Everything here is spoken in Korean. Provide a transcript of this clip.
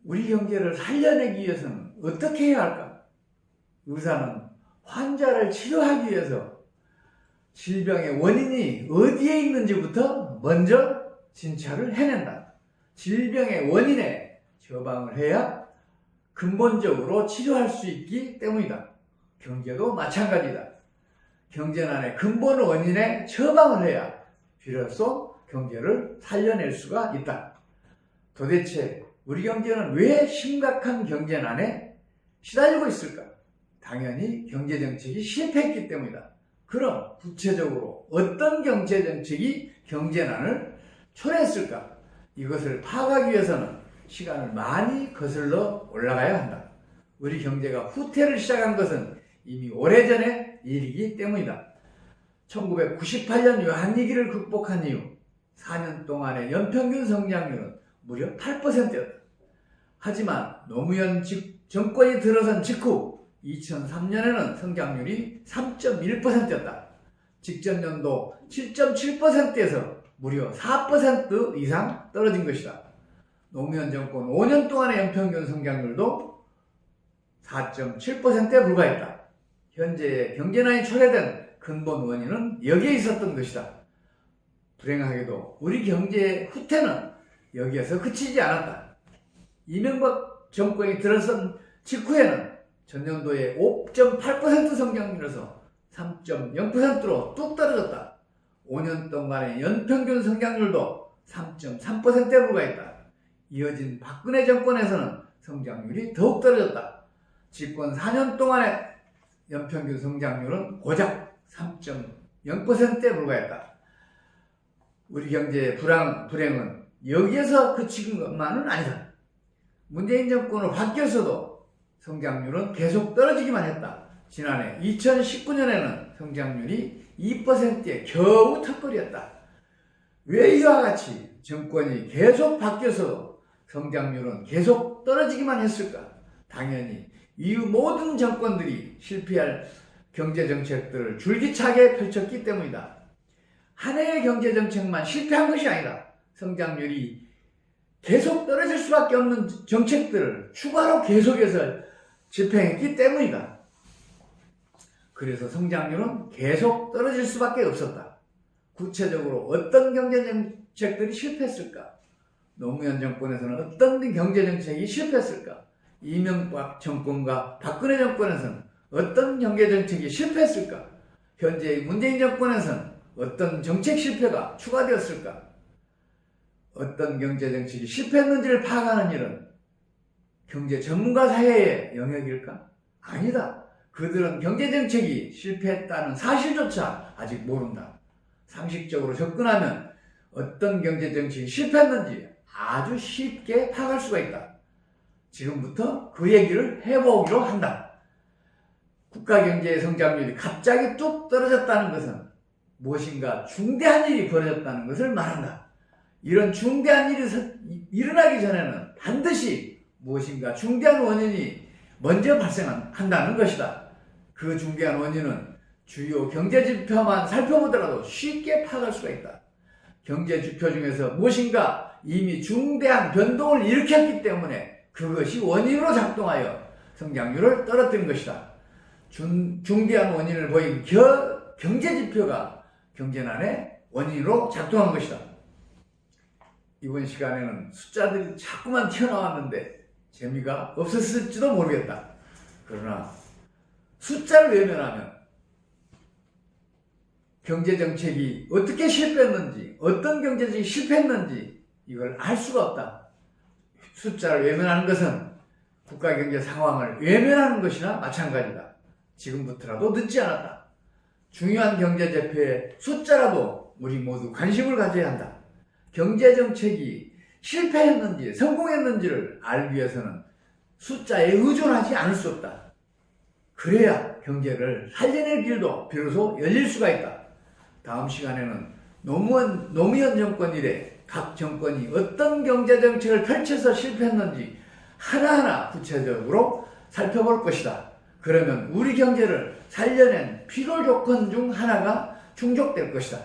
우리 경제를 살려내기 위해서는 어떻게 해야 할까? 의사는 환자를 치료하기 위해서 질병의 원인이 어디에 있는지부터 먼저 진찰을 해낸다. 질병의 원인에 처방을 해야 근본적으로 치료할 수 있기 때문이다. 경제도 마찬가지다. 경제난의 근본 원인에 처방을 해야 비로소 경제를 살려낼 수가 있다. 도대체 우리 경제는 왜 심각한 경제난에 시달리고 있을까? 당연히 경제정책이 실패했기 때문이다. 그럼 구체적으로 어떤 경제정책이 경제난을 초래했을까? 이것을 파악하기 위해서는 시간을 많이 거슬러 올라가야 한다. 우리 경제가 후퇴를 시작한 것은 이미 오래전의 일이기 때문이다. 1998년 외환위기를 극복한 이후 4년 동안의 연평균 성장률은 무려 8%였다. 하지만 노무현 정권이 들어선 직후 2003년에는 성장률이 3.1%였다. 직전 연도 7.7%에서 무려 4% 이상 떨어진 것이다. 노무현 정권 5년 동안의 연평균 성장률도 4.7%에 불과했다. 현재의 경제난이 초래된 근본 원인은 여기에 있었던 것이다. 불행하게도 우리 경제의 후퇴는 여기에서 그치지 않았다. 이명박 정권이 들어선 직후에는 전년도에 5.8% 성장률에서 3.0%로 뚝 떨어졌다. 5년 동안의 연평균 성장률도 3.3%에 불과했다. 이어진 박근혜 정권에서는 성장률이 더욱 떨어졌다. 집권 4년 동안의 연평균 성장률은 고작 3.0%에 불과했다. 우리 경제의 불행은 여기에서 그친 것만은 아니다. 문재인 정권으로 바뀌어서도 성장률은 계속 떨어지기만 했다. 지난해 2019년에는 성장률이 2%에 겨우 턱걸이었다. 왜 이와 같이 정권이 계속 바뀌어서도 성장률은 계속 떨어지기만 했을까? 당연히 이후 모든 정권들이 실패할 경제정책들을 줄기차게 펼쳤기 때문이다. 한 해의 경제정책만 실패한 것이 아니다. 성장률이 계속 떨어질 수밖에 없는 정책들을 추가로 계속해서 집행했기 때문이다. 그래서 성장률은 계속 떨어질 수밖에 없었다. 구체적으로 어떤 경제정책들이 실패했을까? 노무현 정권에서는 어떤 경제정책이 실패했을까? 이명박 정권과 박근혜 정권에서는 어떤 경제정책이 실패했을까? 현재의 문재인 정권에서는 어떤 정책 실패가 추가되었을까? 어떤 경제정책이 실패했는지를 파악하는 일은 경제 전문가 사회의 영역일까? 아니다. 그들은 경제정책이 실패했다는 사실조차 아직 모른다. 상식적으로 접근하면 어떤 경제정책이 실패했는지 아주 쉽게 파악할 수가 있다. 지금부터 그 얘기를 해보기로 한다. 국가 경제의 성장률이 갑자기 뚝 떨어졌다는 것은 무엇인가 중대한 일이 벌어졌다는 것을 말한다. 이런 중대한 일이 일어나기 전에는 반드시 무엇인가 중대한 원인이 먼저 발생한다는 것이다. 그 중대한 원인은 주요 경제지표만 살펴보더라도 쉽게 파악할 수가 있다. 경제지표 중에서 무엇인가 이미 중대한 변동을 일으켰기 때문에 그것이 원인으로 작동하여 성장률을 떨어뜨린 것이다. 중대한 원인을 보인 경제지표가 경제난의 원인으로 작동한 것이다. 이번 시간에는 숫자들이 자꾸만 튀어나왔는데 재미가 없었을지도 모르겠다. 그러나 숫자를 외면하면 경제정책이 어떻게 실패했는지, 어떤 경제정책이 실패했는지 이걸 알 수가 없다. 숫자를 외면하는 것은 국가 경제 상황을 외면하는 것이나 마찬가지다. 지금부터라도 늦지 않았다. 중요한 경제지표의 숫자라도 우리 모두 관심을 가져야 한다. 경제정책이 실패했는지 성공했는지를 알기 위해서는 숫자에 의존하지 않을 수 없다. 그래야 경제를 살려낼 길도 비로소 열릴 수가 있다. 다음 시간에는 노무현 정권 이래 각 정권이 어떤 경제정책을 펼쳐서 실패했는지 하나하나 구체적으로 살펴볼 것이다. 그러면 우리 경제를 살려낸 필요 조건 중 하나가 충족될 것이다.